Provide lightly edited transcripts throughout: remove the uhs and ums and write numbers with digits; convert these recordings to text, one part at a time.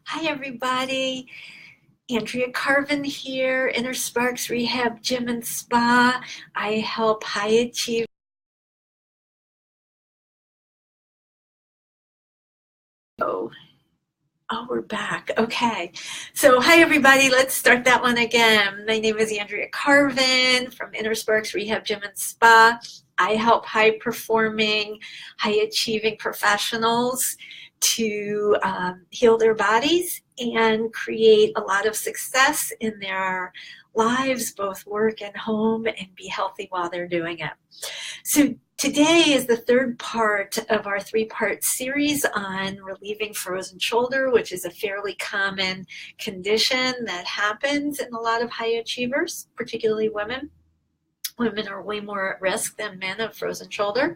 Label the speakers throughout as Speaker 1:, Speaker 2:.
Speaker 1: Hi, everybody. Andrea Carvin here, Inner Sparks Rehab Gym and Spa. I help high achievers. Oh, we're back. Okay. So, hi, everybody. Let's start that one again. My name is Andrea Carvin from Inner Sparks Rehab Gym and Spa. I help high performing, high achieving professionals to heal their bodies and create a lot of success in their lives, both work and home, and be healthy while they're doing it. So today is the third part of our three-part series on relieving frozen shoulder, which is a fairly common condition that happens in a lot of high achievers, particularly women. Women are way more at risk than men of frozen shoulder.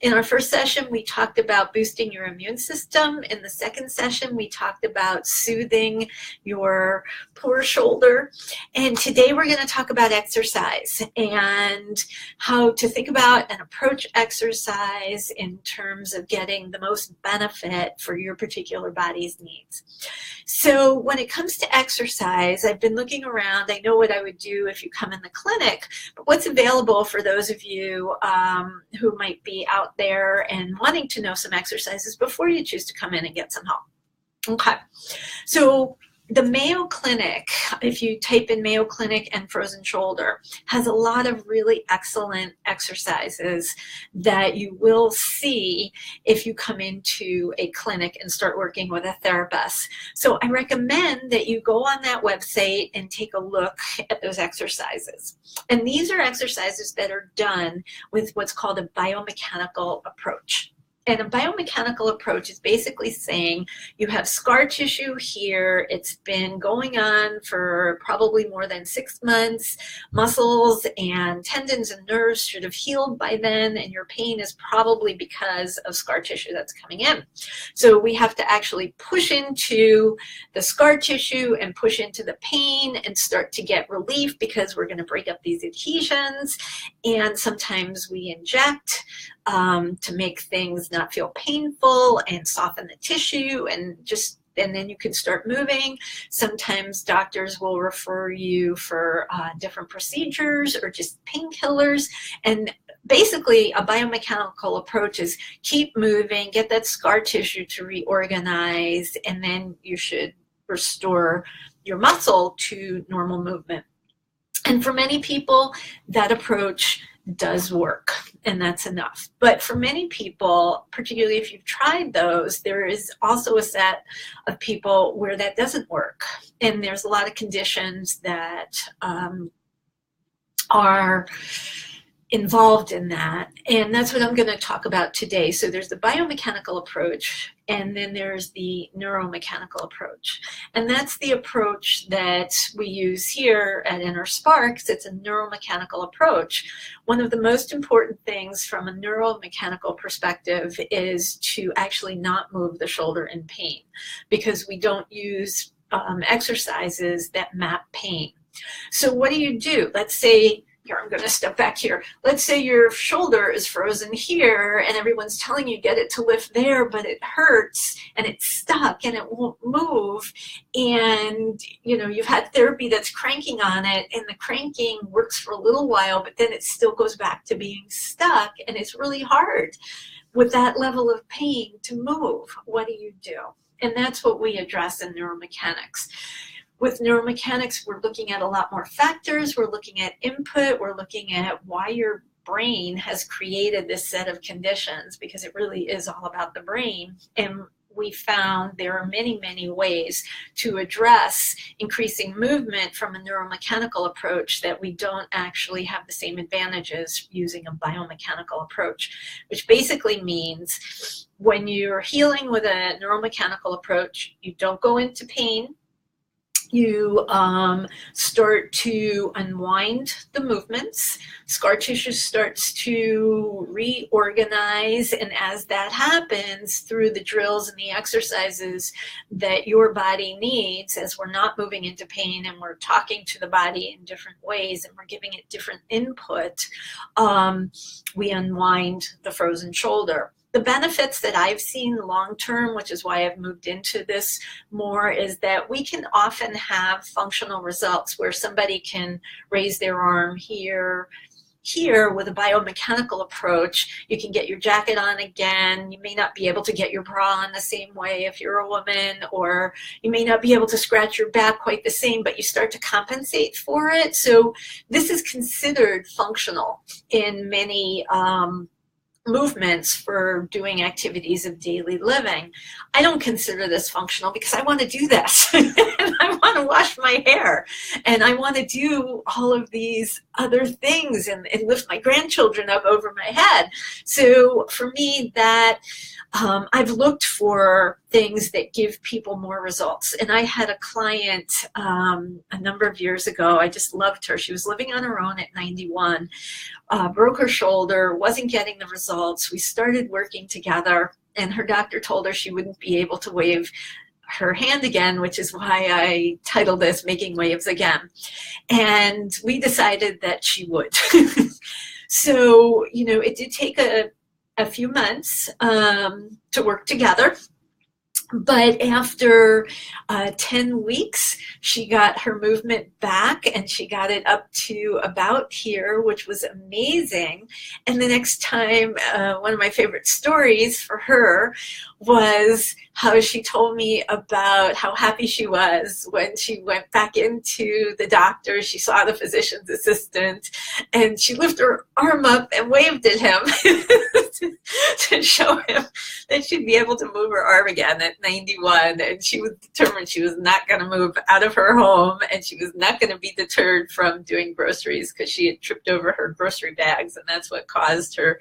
Speaker 1: In our first session, we talked about boosting your immune system. In the second session, we talked about soothing your poor shoulder. And today we're going to talk about exercise and how to think about and approach exercise in terms of getting the most benefit for your particular body's needs. So when it comes to exercise, I've been looking around. I know what I would do if you come in the clinic, but what's available for those of you who might be out there and wanting to know some exercises before you choose to come in and get some help. Okay, so the Mayo Clinic, if you type in Mayo Clinic and frozen shoulder, has a lot of really excellent exercises that you will see if you come into a clinic and start working with a therapist. So I recommend that you go on that website and take a look at those exercises. And these are exercises that are done with what's called a biomechanical approach. And a biomechanical approach is basically saying you have scar tissue here. It's been going on for probably more than 6 months. Muscles and tendons and nerves should have healed by then, and your pain is probably because of scar tissue that's coming in. So we have to actually push into the scar tissue and push into the pain and start to get relief because we're going to break up these adhesions. And sometimes we inject to make things not feel painful and soften the tissue and then you can start moving. Sometimes doctors will refer you for different procedures or just painkillers. And basically a biomechanical approach is keep moving, get that scar tissue to reorganize, and then you should restore your muscle to normal movement. And for many people, that approach does work, and that's enough. But for many people, particularly if you've tried those, there is also a set of people where that doesn't work. And there's a lot of conditions that are involved in that. And that's what I'm going to talk about today. So there's the biomechanical approach, and then there's the neuromechanical approach. And that's the approach that we use here at Inner Sparks. It's a neuromechanical approach. One of the most important things from a neuromechanical perspective is to actually not move the shoulder in pain, because we don't use exercises that map pain. So what do? Let's say, here, I'm going to step back here. Let's say your shoulder is frozen here and everyone's telling you get it to lift there, but it hurts and it's stuck and it won't move. And you've had therapy that's cranking on it, and the cranking works for a little while, but then it still goes back to being stuck, and it's really hard with that level of pain to move. What do? And that's what we address in neuromechanics. With neuromechanics, we're looking at a lot more factors. We're looking at input. We're looking at why your brain has created this set of conditions, because it really is all about the brain. And we found there are many, many ways to address increasing movement from a neuromechanical approach that we don't actually have the same advantages using a biomechanical approach, which basically means when you're healing with a neuromechanical approach, you don't go into pain. You start to unwind the movements. Scar tissue starts to reorganize, and as that happens through the drills and the exercises that your body needs, as we're not moving into pain and we're talking to the body in different ways and we're giving it different input, we unwind the frozen shoulder. the benefits that I've seen long term, which is why I've moved into this more, is that we can often have functional results where somebody can raise their arm here with a biomechanical approach. You can get your jacket on again. You may not be able to get your bra on the same way if you're a woman, or you may not be able to scratch your back quite the same, but you start to compensate for it. So this is considered functional in many movements for doing activities of daily living. I don't consider this functional because I want to do this and I want to wash my hair and I want to do all of these other things and lift my grandchildren up over my head. So for me, that I've looked for things that give people more results. And I had a client a number of years ago. I just loved her. She was living on her own at 91, broke her shoulder, wasn't getting the results. We started working together, and her doctor told her she wouldn't be able to wave her hand again, which is why I titled this Making Waves Again. And we decided that she would. So, you know, it did take a few months to work together. But after 10 weeks, she got her movement back and she got it up to about here, which was amazing. And the next time, one of my favorite stories for her was how she told me about how happy she was when she went back into the doctor. She saw the physician's assistant and she lifted her arm up and waved at him to show him that she'd be able to move her arm again at 91. And she was determined she was not going to move out of her home, and she was not going to be deterred from doing groceries because she had tripped over her grocery bags, and that's what caused her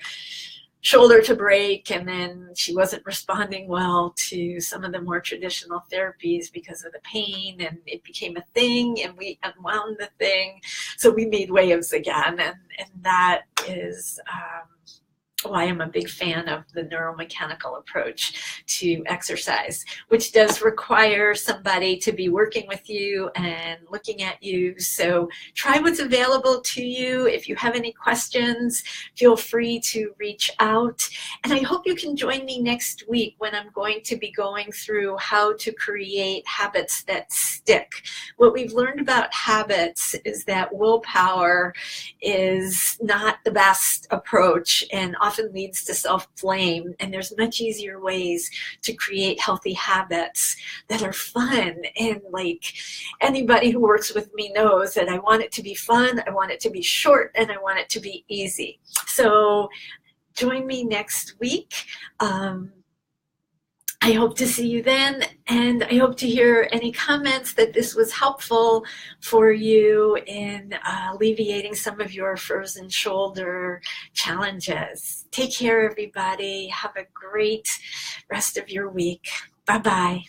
Speaker 1: shoulder to break. And then she wasn't responding well to some of the more traditional therapies because of the pain, and it became a thing, and we unwound the thing. So we made waves again, and that is why I'm a big fan of the neuromechanical approach to exercise, which does require somebody to be working with you and looking at you. So try what's available to you. If you have any questions, feel free to reach out. And I hope you can join me next week when I'm going to be going through how to create habits that stick. What we've learned about habits is that willpower is not the best approach and often leads to self-blame, and there's much easier ways to create healthy habits that are fun. And like anybody who works with me knows that I want it to be fun, I want it to be short, and I want it to be easy. So join me next week. I hope to see you then, and I hope to hear any comments that this was helpful for you in alleviating some of your frozen shoulder challenges. Take care, everybody. Have a great rest of your week. Bye-bye.